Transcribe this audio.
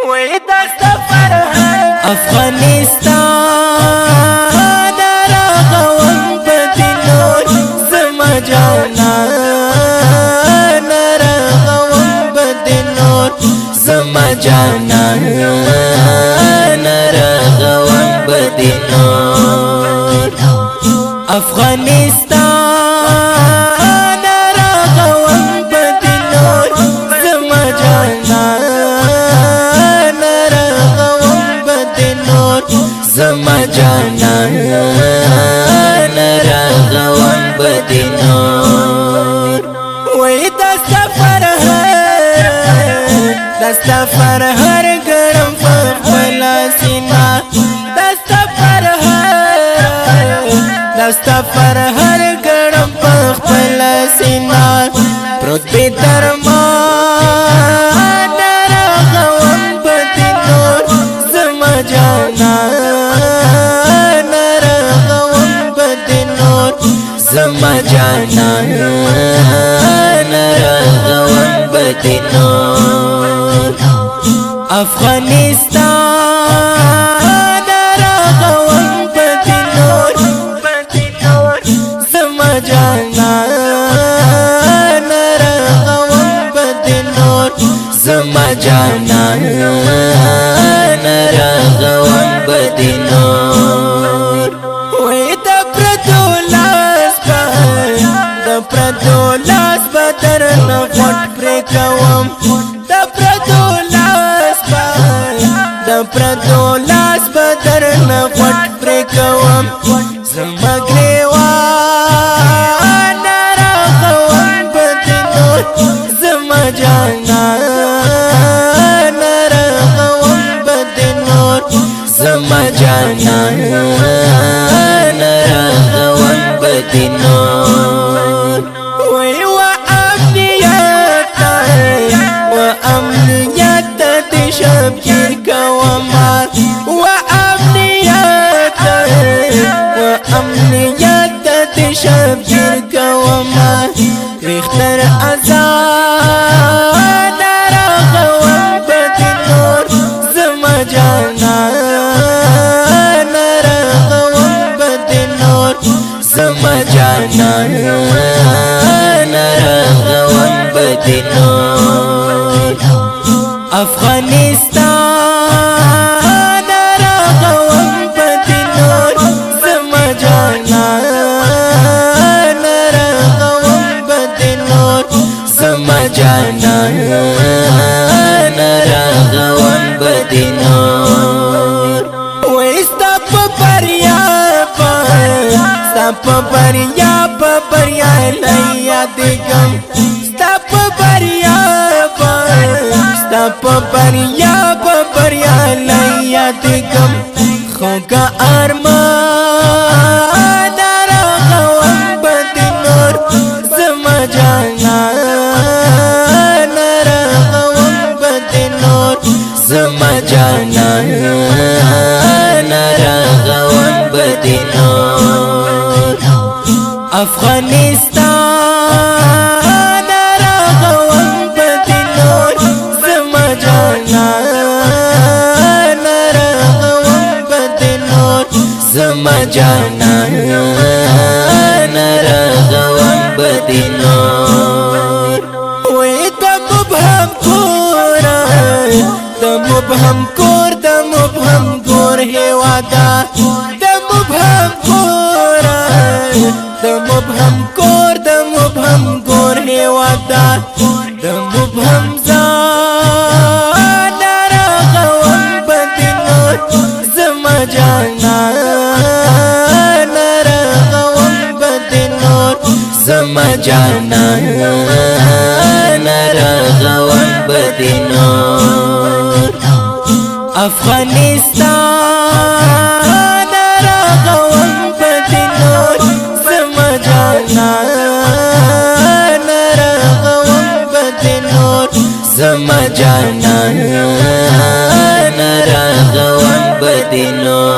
وای دا سفر افغانستان راغوم بدینور زما جانان راغوم بدینور زما جانان راغوم بدینور افغانستان راغوم بدینور زما جانان راغوم بدینور زما جانان راغوم بدینور وای دا سفر هر گرم فلسطینا دا سفر هر گرم فلسطینا پروت بی درمان راغوم بدینور زما جانان راغوم بدینور زما جانان راغوم بدینور افغانستان راغوم بدینور زما جانان راغوم بدینور زما جانان راغوم بدینور وای دا پردو لاس بدر نفٹ پریکوم دا پردو لاس بدر نفٹ پریکوم زما گریوان راغوم بدینور زما جانان راغوم بدینور زما جانان راغوم بدینور وای و امنیت تشبیر کوما و امنیت تشبیر کوما ریختر ازان راغوم بدینور زما جانان راغوم بدینور زما جانان راغوم بدینور افغانستان راغوم بدینور زما جانان راغوم بدینور زما جانان راغوم بدینور وای ستا په بریا لیا دیګم ستا په بریا لیا دیګم خوګه ارمان راغوم بدینور زما جانان راغوم بدینور زما جانان راغوم بدینور افغانستان راغوم بدینور زما جانان راغوم بدینور زما جانان راغوم بدینور وای د مبهم کور هیوادا د مبهم کور هیوادا د مبهم ځان راغوم بدینور زما جانان راغوم بدینور زما جانان راغوم بدینور افغانستان راغوم بدینور زما جانان راغوم بدینور زما جانان راغوم بدینور